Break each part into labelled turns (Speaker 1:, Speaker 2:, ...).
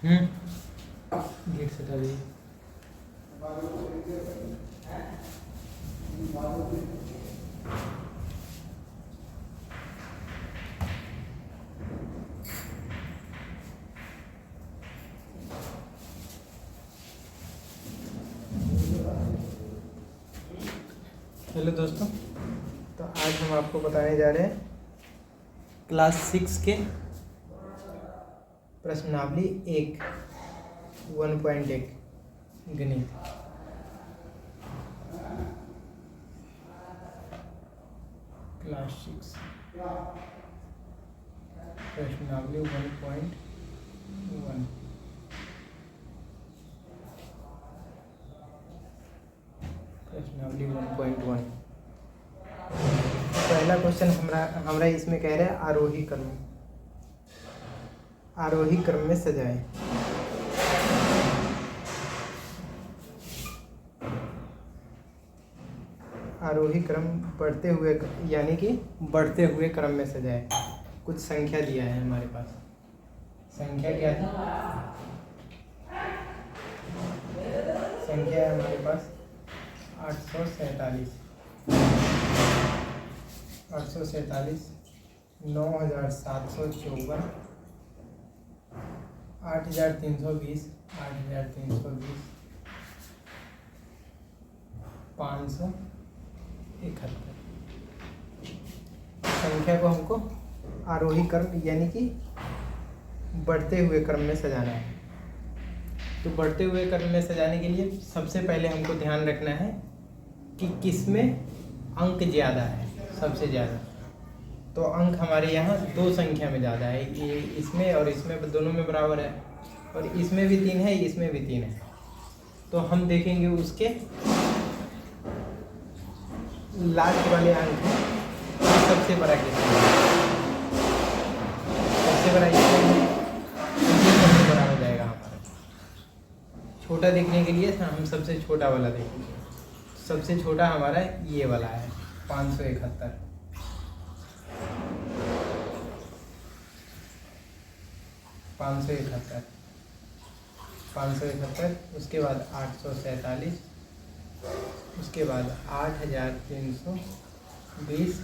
Speaker 1: Gate से हटा दीजिए। हेलो दोस्तों, तो आज हम आपको बताने जा रहे हैं क्लास 6 के प्रश्नावली 1.1 गणित। क्लास 6 प्रश्नावली 1.1। प्रश्नावली 1.1। पहला क्वेश्चन हमरा इसमें कह रहे हैं आरोही क्रम में सजाएं। आरोही क्रम बढ़ते हुए यानी कि बढ़ते हुए क्रम में सजाएं। कुछ संख्या दिया है हमारे पास। संख्या क्या है? संख्या है हमारे पास 847, 9754, 8320, 571। संख्या को हमको आरोही क्रम यानी कि बढ़ते हुए क्रम में सजाना है। तो बढ़ते हुए क्रम में सजाने के लिए सबसे पहले हमको ध्यान रखना है कि किसमें अंक ज़्यादा है, सबसे ज़्यादा। तो अंक हमारे यहाँ दो संख्या में ज़्यादा है, ये इसमें और इसमें दोनों में बराबर है, और इसमें भी 3 है, इसमें भी 3 है। तो हम देखेंगे उसके लास्ट वाले अंक है सबसे बड़ा कितना है। सबसे बड़ा ये सबसे बड़ा हो जाएगा हमारा। छोटा देखने के लिए हम सबसे छोटा वाला देखेंगे। सबसे छोटा हमारा ये वाला है 571। 571, उसके बाद 847, उसके बाद 8320,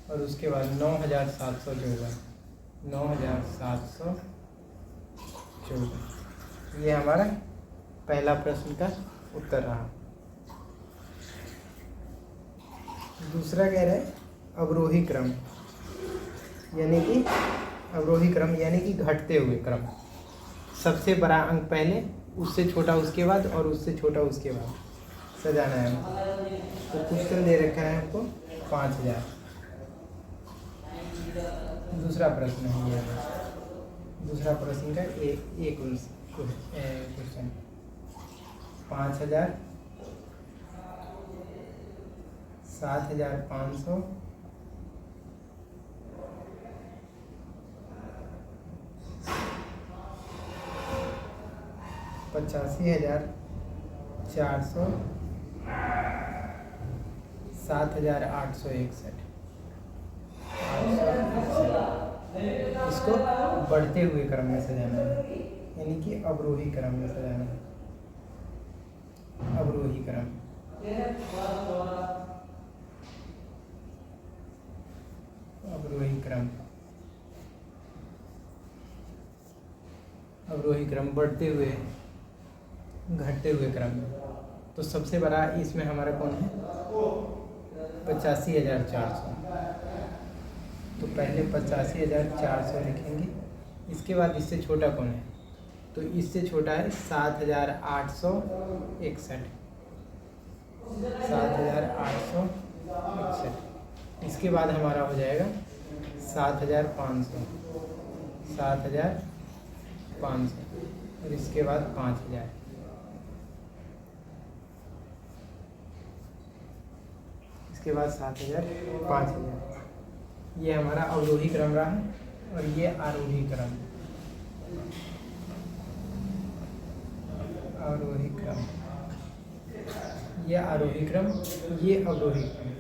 Speaker 1: और उसके बाद 9714। ये हमारा पहला प्रश्न का उत्तर रहा। दूसरा कह रहे हैं अवरोही क्रम यानी कि घटते हुए क्रम। सबसे बड़ा अंक पहले, उससे छोटा उसके बाद, और उससे छोटा उसके बाद सजाना है हमको। तो क्वेश्चन दे रखा है हमको 5000। दूसरा प्रश्न है ये। दूसरा प्रश्न का एक क्वेश्चन 5000, 7500, 85400, 7861। इसको बढ़ते हुए क्रम में सजाना है, यानी कि अवरोही क्रम में सजाना है। अवरोही क्रम। अवरोही क्रम बढ़ते हुए घटते हुए क्रम में। तो सबसे बड़ा इसमें हमारा कौन है? 85,400। तो पहले 85,400 लिखेंगे। इसके बाद इससे छोटा कौन है? तो इससे छोटा है 7,861। 7,861। इसके बाद हमारा हो जाएगा 7,500। 7,500, और इसके बाद 5,000। इसके बाद 7,000, 5,000। ये हमारा अवरोही क्रम रहा है, और ये आरोही क्रम। आरोही क्रम, ये आरोही क्रम, ये अवरोही क्रम।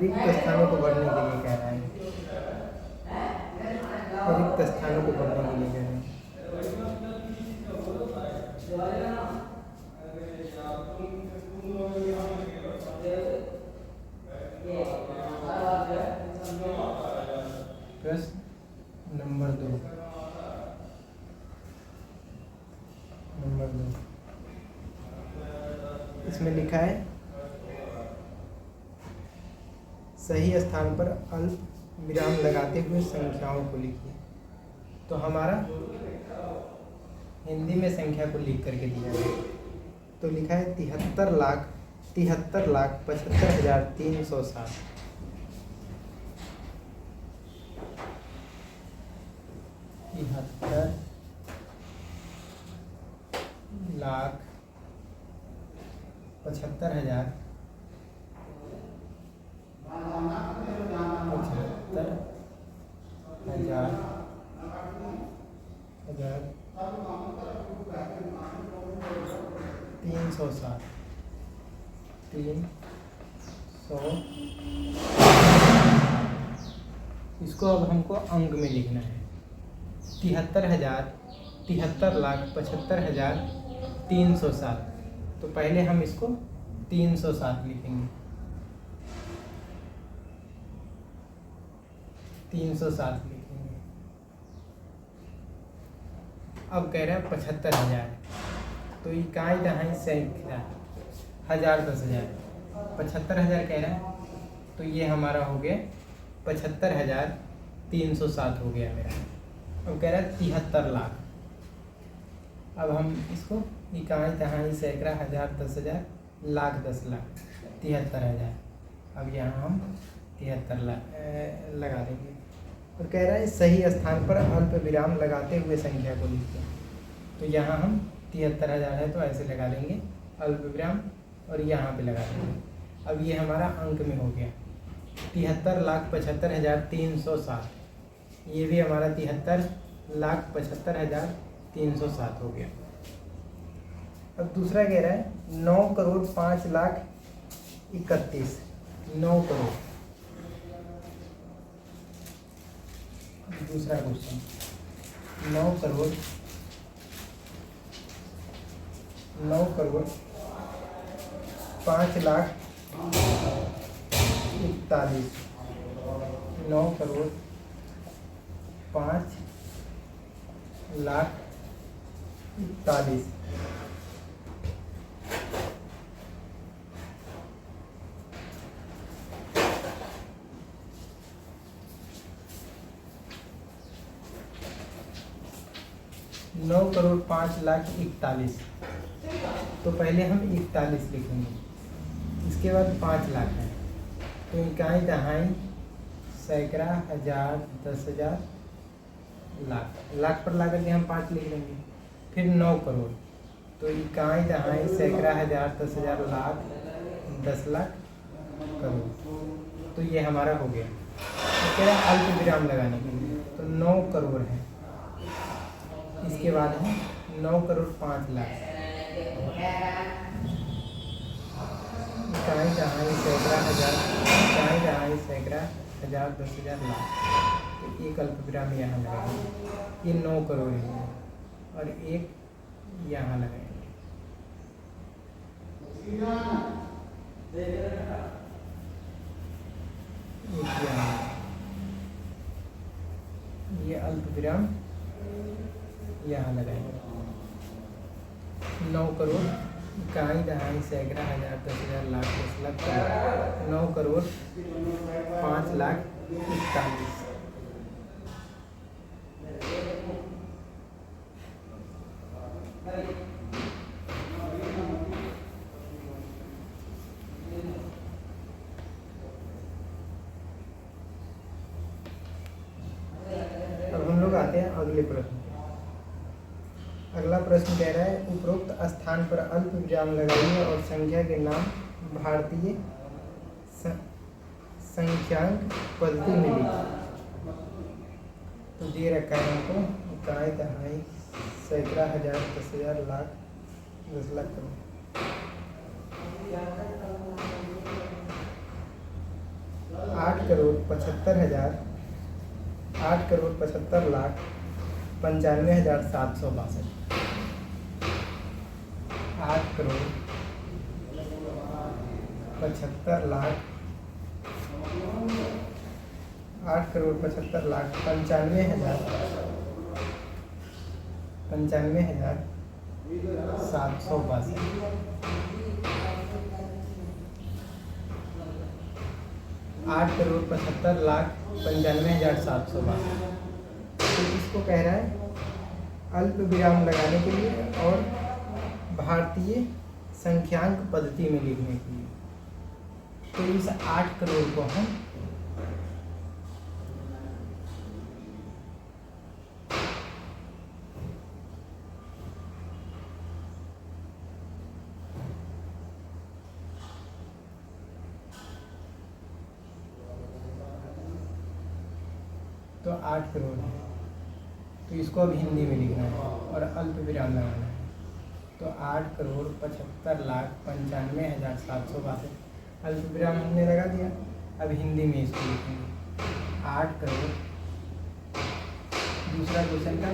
Speaker 1: रिक्त स्थानों को भरने के लिए कह रहा है, रिक्त स्थानों को भरने के लिए कह रहे हैं। प्रश्न नंबर 2 इसमें लिखा है सही स्थान पर अल्प विराम लगाते हुए संख्याओं को लिखिए। तो हमारा हिंदी में संख्या को लिख करके दिया है। तो लिखा है 73,75,75,360। 73,75,000 360 इसको अब हमको अंक में लिखना है। 73,73,75,360। तो पहले हम इसको 307 लिखेंगे। 307 लिखेंगे। अब कह रहा है 75,000। तो इकाई दहाई सैकड़ा, हजार 10,000, 75,000 कह रहा है। तो ये हमारा हो गया 75,307 हो गया मेरा। अब कह रहा है 73 लाख। अब हम इसको इकाई दहाई सैकड़ा, हजार 10,000, लाख 10 लाख, 73,000। अब यहाँ हम 73 लाख लगा देंगे। और कह रहा है सही स्थान पर अल्प विराम लगाते हुए संख्या को लिखिए। तो यहाँ हम 73,000 है तो ऐसे लगा देंगे अल्प विराम और यहाँ पे लगा देंगे। अब ये हमारा अंक में हो गया 73,75,307। ये भी हमारा 73,75,307 हो गया। अब दूसरा कह रहा है 9,05,31,00,000। 9 करोड़। दूसरा क्वेश्चन 9,05,41,41,00,000। 9,05,41,41,00,000। 9,05,41,41,00,000। तो पहले हम 41 लिखेंगे, इसके बाद 5 लाख है। तो इकाई दहाई सैकड़ा, हजार 10,000, लाख, लाख पर ला करके हम 5 लिख लेंगे। फिर 9 करोड़। तो इकाई दहाई सैकड़ा, हजार 10,000, लाख 10 लाख करोड़। तो ये हमारा हो गया। तो क्या अल्प विराम लगाने के लिए तो 9 करोड़ है। इसके बाद है 9,05,00,000। इकाई दहाई सैकड़ा, हजार, इकाई दहाई सैकड़ा, हजार 10,000, लाख। तो एक अल्प विराम यहाँ लगाएंगे। ये 9 करोड़ है और एक यहाँ लगाएंगे। ये अल्प विराम यहाँ लगाएंगे। 9 करोड़ इकाई दहाई सैकड़ा, हजार 10,000, लाख 10 लाख करोड़। 9 करोड़ 5,41,41,00,000। अब हम लोग आते हैं अगले प्रश्न। अगला प्रश्न कह रहा है उपरोक्त स्थान पर अल्प विराम लगाइए और संख्या के नाम भारतीय संख्यांक पद्धति में लिखिए। तो दे रखा है हमको इकाई दहाई सैकड़ा, हजार 10,000, लाख 10 लाख करोड़। 8,75,000 8,75,95,762 8,75,00,000 8,95,762 8,75,95,762। तो इसको कह रहा है अल्प विराम लगाने के लिए और भारतीय संख्यांक पद्धति में लिखने के लिए। तो इस 8 करोड़ को हम तो 8 करोड़ है, तो इसको अब हिंदी में लिखना है और अल्प विराम लगाना है। तो 8,75,95,762 अल्प विराम हमने लगा दिया। अब हिंदी में इसको लिखेंगे 8 करोड़। दूसरा क्वेश्चन का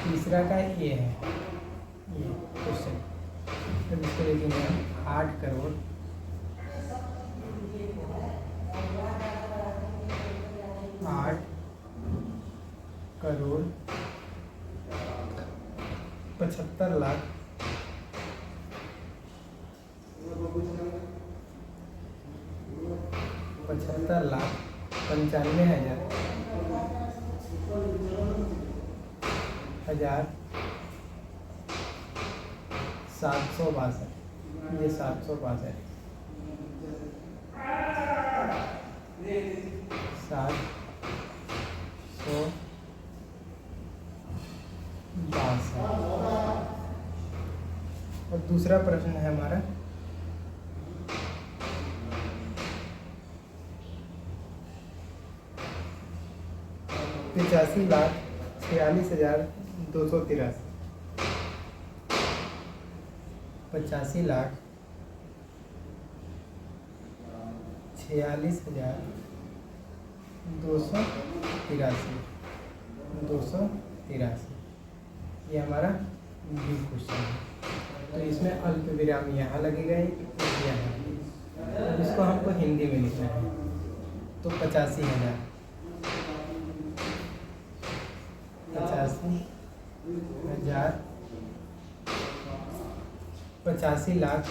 Speaker 1: तीसरा का ये है, ये क्वेश्चन। तो इसको लिखेंगे 8 करोड़ 75,00,000 95,762। ये 762 और दूसरा प्रश्न है हमारा 85,46,283 85,46,283 ये हमारा बी क्वेश्चन है। तो इसमें अल्प विराम यहाँ लगेगा, एक यहाँ। अब इसको हमको हिंदी में लिखना है। तो 85,000 85 लाख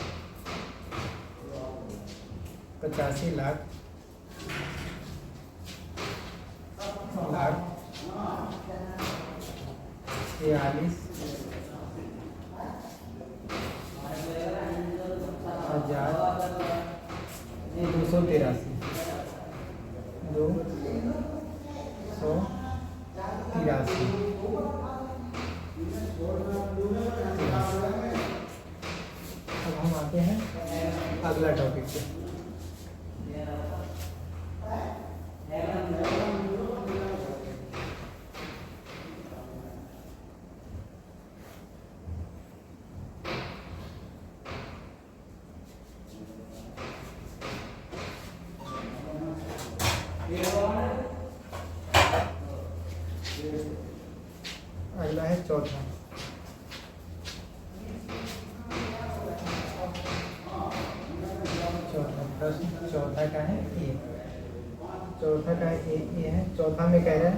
Speaker 1: 46,283 अब हम आते हैं अगला टॉपिक पे। अगला है चौथा। प्रश्न चौथा का है ए। ये है। चौथा में कह रहा है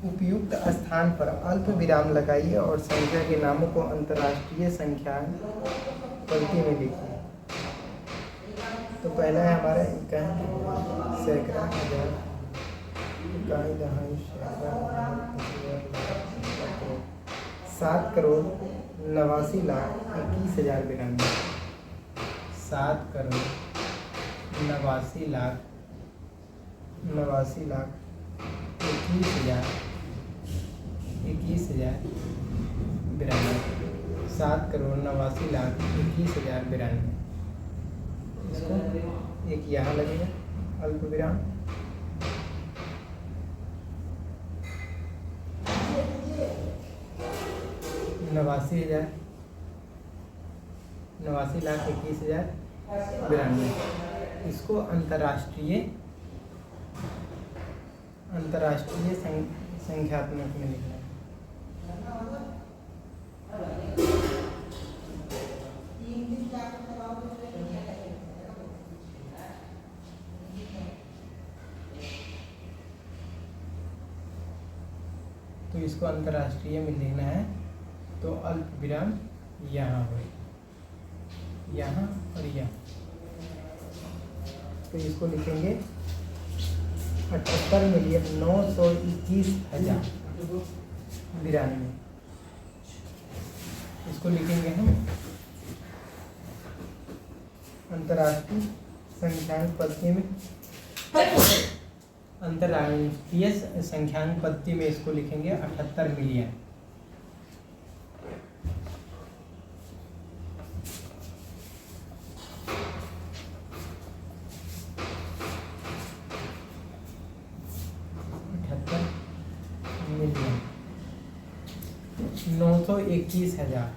Speaker 1: उपयुक्त स्थान पर अल्प विराम लगाइए और संख्या के नामों को अंतर्राष्ट्रीय संख्या पद्धति में लिखिए। तो पहला है हमारा इकाई, सैकड़ा, हजार, इकाई, दहाई, सैकड़ा, 7,89,21,092। 7,89,21,092। 7,89,21,092। इसको एक यहाँ लगेगा अल्प विराम। 89,21,092। इसको अंतर्राष्ट्रीय संख्यात्मक में लिखना है। तो इसको अंतर्राष्ट्रीय में लिखना है, तो अल्प विराम यहाँ हो, यहाँ और यहाँ। तो इसको लिखेंगे 78,921,092। इसको लिखेंगे हम अंतर्राष्ट्रीय संख्यांक पद्धति में, अंतर्राष्ट्रीय संख्यांक पद्धति में इसको लिखेंगे 78 मिलियन। मिलियन 921,000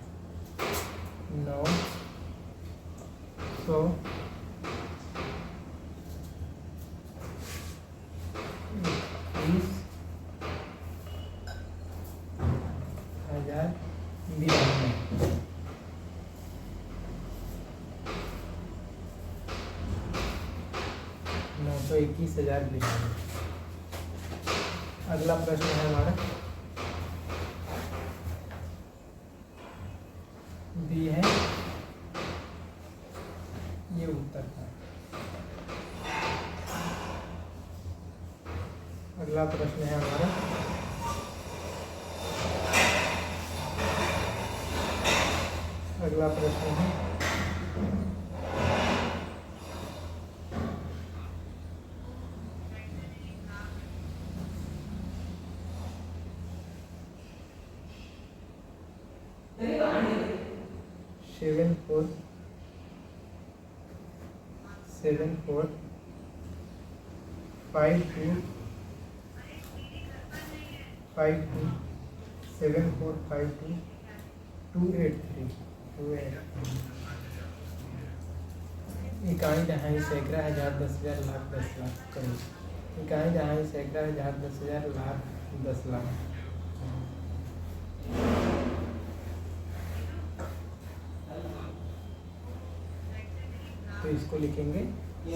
Speaker 1: 921,092। अगला प्रश्न है हमारा बी है, ये उत्तर था। अगला प्रश्न है हमारा है 7452527452 इकाई दहाई सैकड़ा हजार 10,000 लाख 10 लाख करोड़। इकाई दहाई सैकड़ा हजार 10,000 लाख 10 लाख। तो इसको लिखेंगे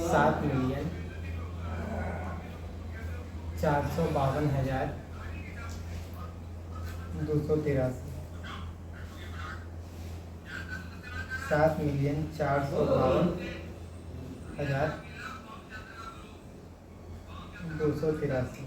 Speaker 1: 7,452,283। 7,452,283।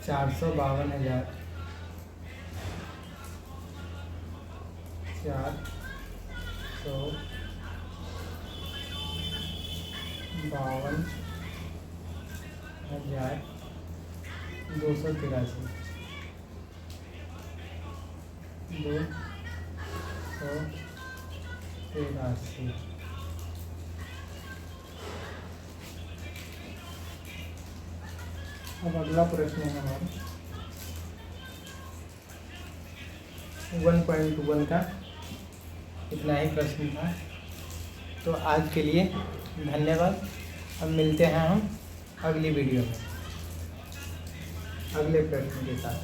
Speaker 1: 7,452,283 452,452,452,000 283। अब अगला प्रश्न है हमारा 1.1 का। इतना ही प्रश्न था। तो आज के लिए धन्यवाद। अब मिलते हैं हम अगली वीडियो में अगले प्रश्न के साथ।